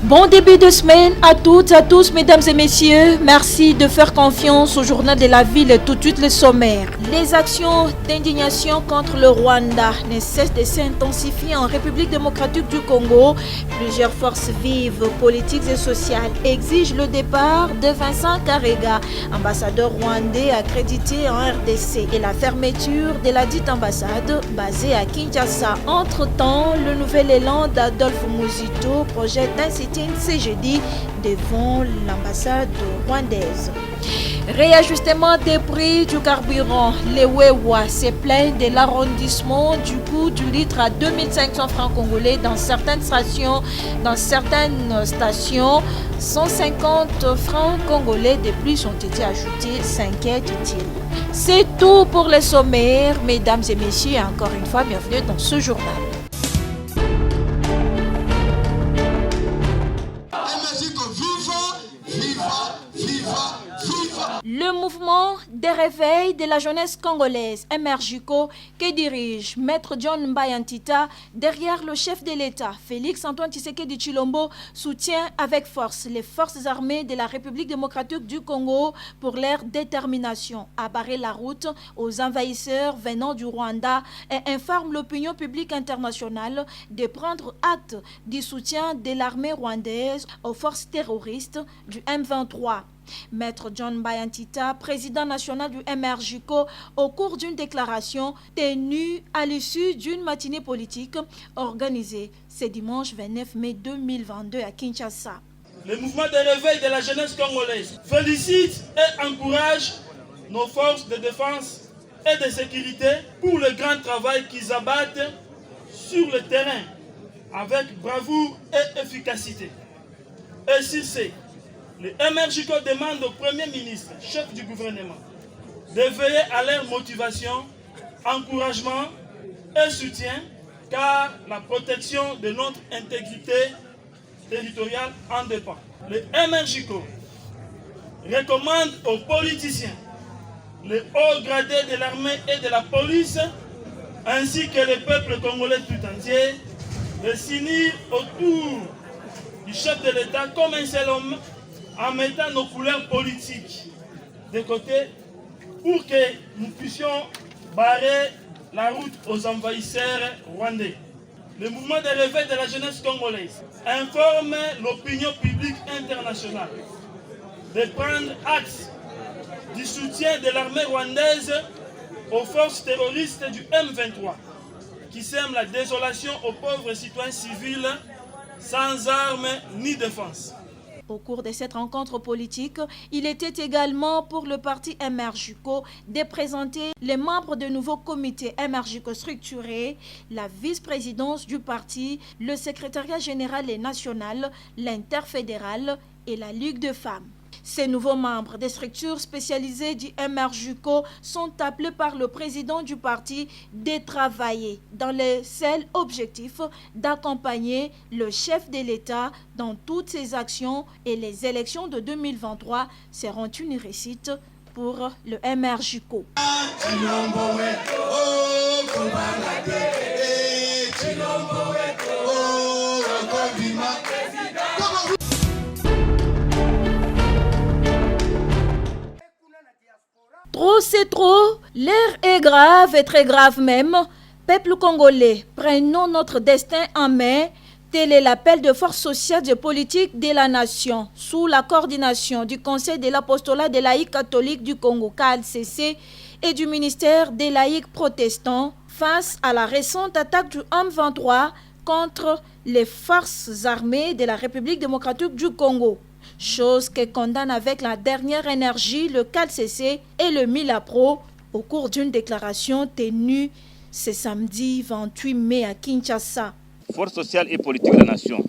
Bon début de semaine à toutes, à tous, mesdames et messieurs. Merci de faire confiance au journal de la ville. Tout de suite, le sommaire. Les actions d'indignation contre le Rwanda ne cessent de s'intensifier en République démocratique du Congo. Plusieurs forces vives, politiques et sociales exigent le départ de Vincent Karega, ambassadeur rwandais accrédité en RDC, et la fermeture de la dite ambassade basée à Kinshasa. Entre-temps, le nouvel élan d'Adolphe Muzito projette un sit-in ce jeudi devant l'ambassade rwandaise. Réajustement des prix du carburant. Les Wewa se plaignent de l'arrondissement du coût du litre à 2500 francs congolais dans certaines stations. 150 francs congolais de plus ont été ajoutés, s'inquiète-t-il. C'est tout pour les sommaires, mesdames et messieurs. Encore une fois, bienvenue dans ce journal. Le mouvement des réveils de la jeunesse congolaise, MRJCO, que dirige Maître John Mbayantita, derrière le chef de l'État, Félix Antoine Tshisekedi Tshilombo, soutient avec force les forces armées de la République démocratique du Congo pour leur détermination à barrer la route aux envahisseurs venant du Rwanda et informe l'opinion publique internationale de prendre acte du soutien de l'armée rwandaise aux forces terroristes du M23. Maître John Mbayantita, président national du MRJCO, au cours d'une déclaration tenue à l'issue d'une matinée politique organisée ce dimanche 29 mai 2022 à Kinshasa. Le mouvement de réveil de la jeunesse congolaise félicite et encourage nos forces de défense et de sécurité pour le grand travail qu'ils abattent sur le terrain avec bravoure et efficacité. Et sur ce, le MRJCO demande au Premier ministre, chef du gouvernement, de veiller à leur motivation, encouragement et soutien, car la protection de notre intégrité territoriale en dépend. Le MRJCO recommande aux politiciens, les hauts gradés de l'armée et de la police, ainsi que le peuple congolais tout entier, de s'unir autour du chef de l'État comme un seul homme, en mettant nos couleurs politiques de côté pour que nous puissions barrer la route aux envahisseurs rwandais. Le mouvement de réveil de la jeunesse congolaise informe l'opinion publique internationale de prendre acte du soutien de l'armée rwandaise aux forces terroristes du M23 qui sèment la désolation aux pauvres citoyens civils sans armes ni défense. Au cours de cette rencontre politique, il était également pour le parti MRJCO de présenter les membres du nouveau comité MRJCO structuré, la vice-présidence du parti, le secrétariat général et national, l'interfédéral et la Ligue de femmes. Ces nouveaux membres des structures spécialisées du MRJCO sont appelés par le président du parti de travailler dans le seul objectif d'accompagner le chef de l'État dans toutes ses actions, et les élections de 2023 seront une réussite pour le MRJCO. Trop c'est trop, l'air est grave et très grave même. Peuple congolais, prenons notre destin en main. Tel est l'appel de force sociale et politique de la nation, sous la coordination du Conseil de l'apostolat des laïcs catholiques du Congo, KLCC, et du ministère des laïcs protestants, face à la récente attaque du M23 contre les forces armées de la République démocratique du Congo. Chose que condamne avec la dernière énergie le KLCC et le Milapro au cours d'une déclaration tenue ce samedi 28 mai à Kinshasa. Force sociale et politique de la nation,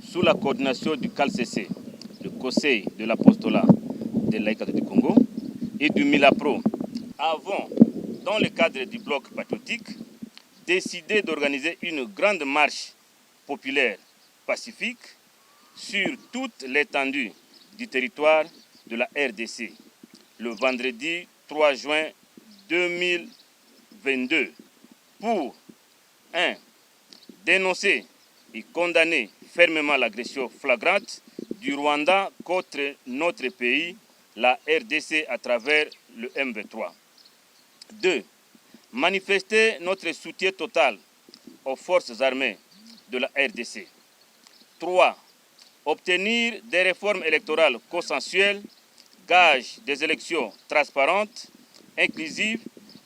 sous la coordination du KLCC, le Conseil de l'apostolat des laïcs du Congo et du Milapro, avons, dans le cadre du bloc patriotique, décidé d'organiser une grande marche populaire pacifique sur toute l'étendue du territoire de la RDC, le vendredi 3 juin 2022, pour 1. Dénoncer et condamner fermement l'agression flagrante du Rwanda contre notre pays, la RDC, à travers le M23. 2. Manifester notre soutien total aux forces armées de la RDC. 3. Obtenir des réformes électorales consensuelles, gage des élections transparentes, inclusives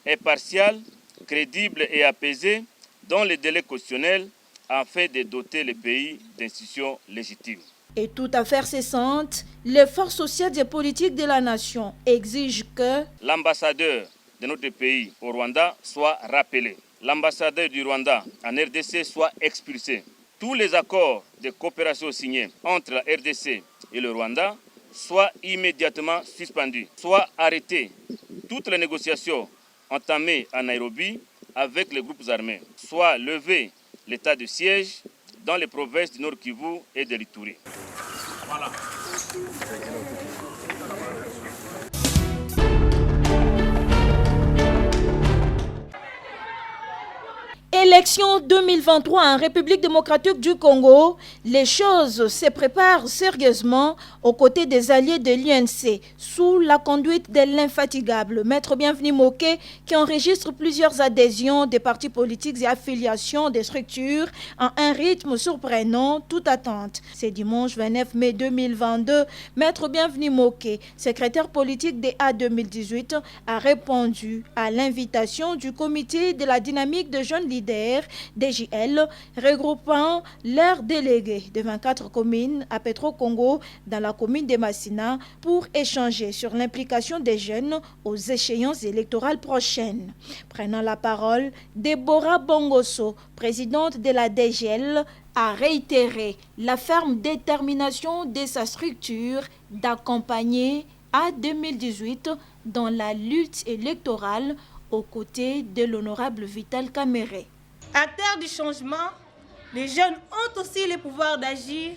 et partiales, crédibles et apaisées dans les délais constitutionnels afin de doter le pays d'institutions légitimes. Et toute affaire cessante, les forces sociales et politiques de la nation exigent que l'ambassadeur de notre pays au Rwanda soit rappelé, l'ambassadeur du Rwanda en RDC soit expulsé, tous les accords de coopération signés entre la RDC et le Rwanda soient immédiatement suspendus, soient arrêtés toutes les négociations entamées à Nairobi avec les groupes armés, soit levé l'état de siège dans les provinces du Nord Kivu et de l'Ituri. Voilà. Élection 2023 en République démocratique du Congo, les choses se préparent sérieusement aux côtés des alliés de l'UNC sous la conduite de l'infatigable Maître Bienvenu Moké qui enregistre plusieurs adhésions des partis politiques et affiliations des structures en un rythme surprenant toute attente. C'est dimanche 29 mai 2022, Maître Bienvenu Moké, secrétaire politique des A 2018, a répondu à l'invitation du comité de la dynamique de jeunes leaders DJL, regroupant leurs délégués de 24 communes à Petro-Congo dans la commune de Massina pour échanger sur l'implication des jeunes aux échéances électorales prochaines. Prenant la parole, Deborah Bongoso, présidente de la DJL, a réitéré la ferme détermination de sa structure d'accompagner à 2018 dans la lutte électorale aux côtés de l'honorable Vital Kamerhe. Acteurs du changement, les jeunes ont aussi le pouvoir d'agir,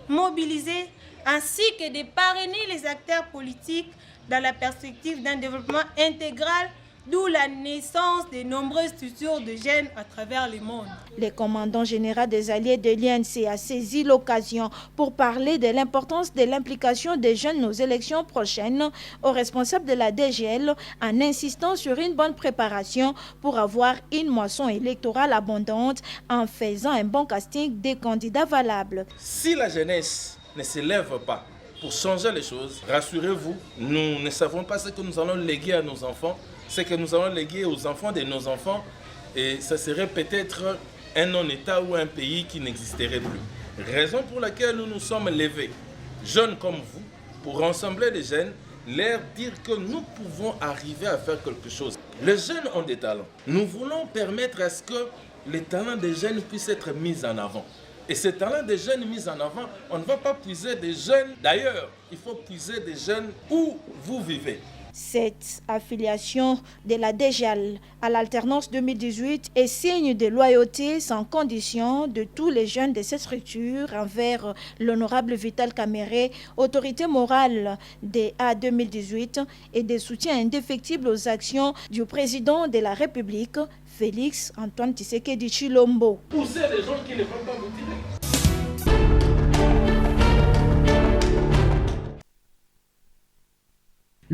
mobiliser, ainsi que de parrainer les acteurs politiques dans la perspective d'un développement intégral, d'où la naissance de nombreuses structures de jeunes à travers le monde. Le commandant général des alliés de l'UNC a saisi l'occasion pour parler de l'importance de l'implication des jeunes aux élections prochaines aux responsables de la DGL en insistant sur une bonne préparation pour avoir une moisson électorale abondante en faisant un bon casting des candidats valables. Si la jeunesse ne se lève pas pour changer les choses, rassurez-vous, nous ne savons pas ce que nous allons léguer à nos enfants, ce que nous allons léguer aux enfants de nos enfants, et ça serait peut-être un non-État ou un pays qui n'existerait plus. Raison pour laquelle nous nous sommes levés, jeunes comme vous, pour rassembler les jeunes, leur dire que nous pouvons arriver à faire quelque chose. Les jeunes ont des talents. Nous voulons permettre à ce que les talents des jeunes puissent être mis en avant. Et ces talents des jeunes mis en avant, on ne va pas puiser des jeunes. D'ailleurs, il faut puiser des jeunes où vous vivez. Cette affiliation de la DGL à l'alternance 2018 est signe de loyauté sans condition de tous les jeunes de cette structure envers l'honorable Vital Kamerhe, autorité morale des A 2018 et de soutien indéfectible aux actions du président de la République, Félix Antoine Tshisekedi Tshilombo. Poussez les gens qui ne veulent pas vous tirer.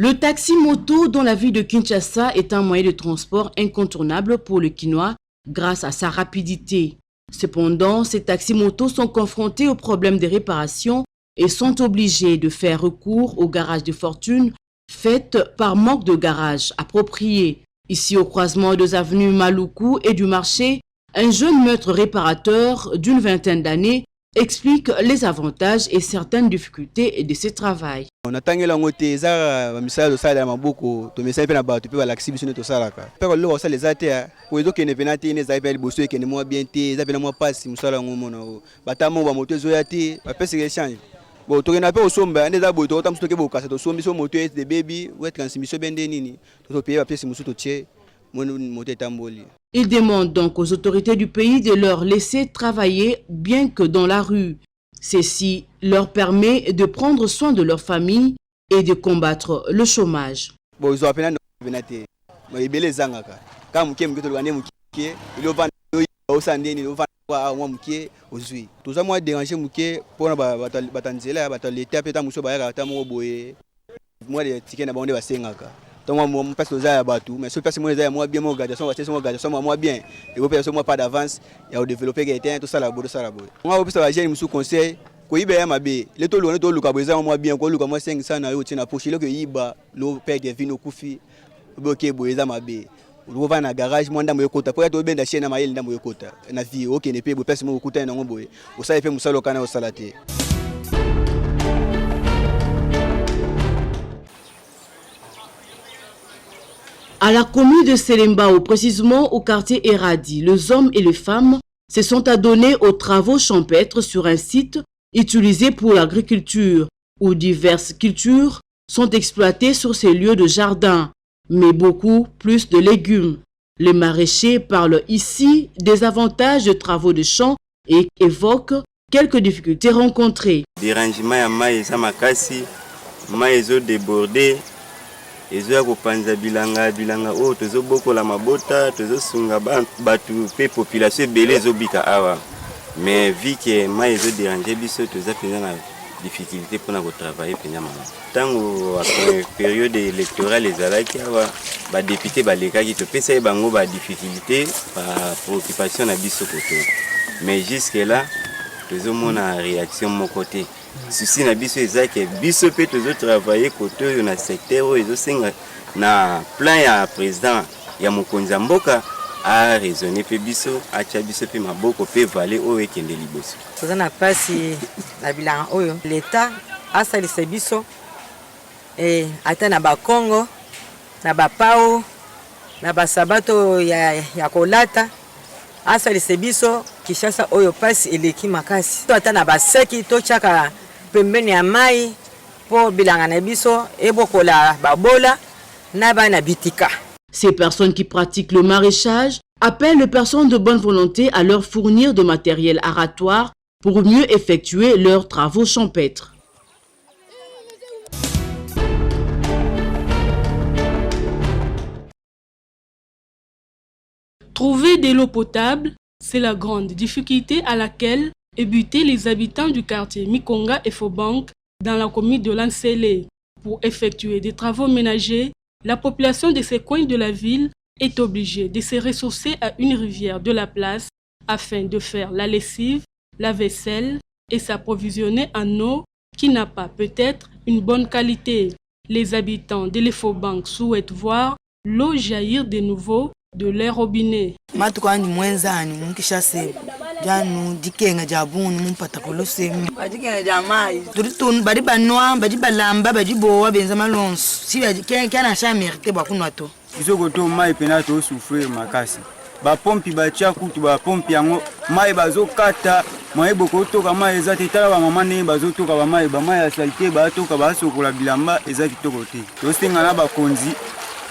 Le taxi-moto dans la ville de Kinshasa est un moyen de transport incontournable pour le Kinois grâce à sa rapidité. Cependant, ces taxis-motos sont confrontés aux problèmes de réparation et sont obligés de faire recours aux garages de fortune faites par manque de garages appropriés. Ici, au croisement des avenues Maluku et du marché, un jeune maître réparateur d'une vingtaine d'années explique les avantages et certaines difficultés de ce travail. On a tangi lango te za misala do sala maboko to misala pe na ba to pe ba laksi biso to sala ka. Pe ko lo sala les ate ko ezo ke ne penati ne za pe boso ke ne mo bien te za pe na mo passe misala ngomo na bata mo ba moto zo ya te ba pese ke change. Bo to ke na pe osomba ande za bo to tam to ke bo kasa to sombi so moto de baby ou transmission bende nini to pe ba pese musu to tie mo moto tamboli. Il demande donc aux autorités du pays de leur laisser travailler bien que dans la rue. Ceci leur permet de prendre soin de leur famille et de combattre le chômage. Moi muke ozui. Toza moi déranger muke pour batanzela bataleta peta muso ba ya ta mo boye. Moi les tickets na bonde ba sengaka. Donc moi passe aux à batou mais ce passe moi les moi bien mon organisation moi bien et vous personne moi pas d'avance il y a développer quelqu'un tout ça la bodo ça la bodo. Moi vous ça j'ai muso conseil ko ibe ya mabe le to lo ne to luka boza moi bien ko luka moi 500 na yo tina poche le que iba lo père de vino kufi boke boza mabe. On va na garage moi ndamo yokota pour être benda chien na mayeli ndamo yokota na vie OK ne pe bo pese mo okuta na ngoboye o sa fait musalo kana o salate. À la commune de Selembao, précisément au quartier Eradi, les hommes et les femmes se sont adonnés aux travaux champêtres sur un site utilisé pour l'agriculture, où diverses cultures sont exploitées sur ces lieux de jardin, mais beaucoup plus de légumes. Les maraîchers parlent ici des avantages de travaux de champ et évoquent quelques difficultés rencontrées. Dérangement ya mai eza makasi, mai ezo débordé. Ezo ya kopanza bilanga o tozo bokola mabota tozo sunga batu pe population ebele ezobika awa mais vu que mai ezo déranger biso toza pena na difficulté pona ko travailler pena mama tango après période électorale ezalaki awa ba député balekaki to pesa bango ba difficulté par préoccupation na biso koto mais jusque là tozo mona réaction mon côté. Souci na biso ezaki biso pe tozo travailler côté na secteur ezo senga na plan ya président ya mokonzi mboka a raisonner pe biso acha biso pe maboko pe vale o ekende liboso. Toza na pasi na bilanga oyo l'état asalisa biso ata na ba Congo na ba pao na ba sabato ya kolata asalisa biso Kishasa oyo pasi eleki makasi. Ata na ba seki to chaka pembeni ya mai po bilanga na biso ebokola babola na bana bitika. Ces personnes qui pratiquent le maraîchage appellent les personnes de bonne volonté à leur fournir de matériel aratoire pour mieux effectuer leurs travaux champêtres. Trouver de l'eau potable, c'est la grande difficulté à laquelle est buté les habitants du quartier Mikonga et Fobank dans la commune de Lansele. Pour effectuer des travaux ménagers, la population de ces coins de la ville est obligée de se ressourcer à une rivière de la place afin de faire la lessive, la vaisselle et s'approvisionner en eau qui n'a pas peut-être une bonne qualité. Les habitants de l'Efobank souhaitent voir l'eau jaillir de nouveau de leur robinet. Janu dikenga jabuni mumpata kolosemi bajikenga jamai turutun bari banwa baji balamba baji bowa benza malonso si baji kana sha mérité bakunwa to isoko to mai pena to souffrir makasi ba pompi ba tia kutu ba pompi yango mai bazo kata mai boko to ka mai ezati tala ba mama ne bazo to ka ba mai ya salite ba to ka ba sokola bilamba ezati to kote to singa na ba konzi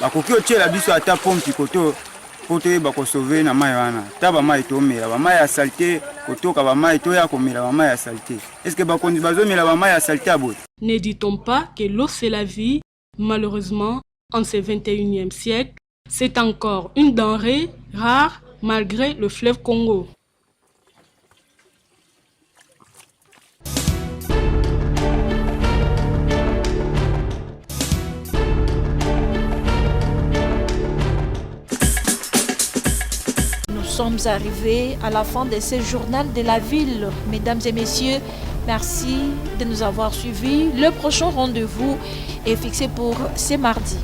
ba kokio tiela biso ata pompi koto Côté bako sauver na mai wana taba mai to mera ba mai ya salté kotoka ba mai to ya komera ba mai ya salté est-ce que bakondi bazo mera ba mai ya salté abo. Ne dit-on pas que l'eau c'est la vie? Malheureusement, en ce 21e siècle, c'est encore une denrée rare malgré le fleuve Congo. Nous sommes arrivés à la fin de ce journal de la ville. Mesdames et messieurs, merci de nous avoir suivis. Le prochain rendez-vous est fixé pour ce mardi.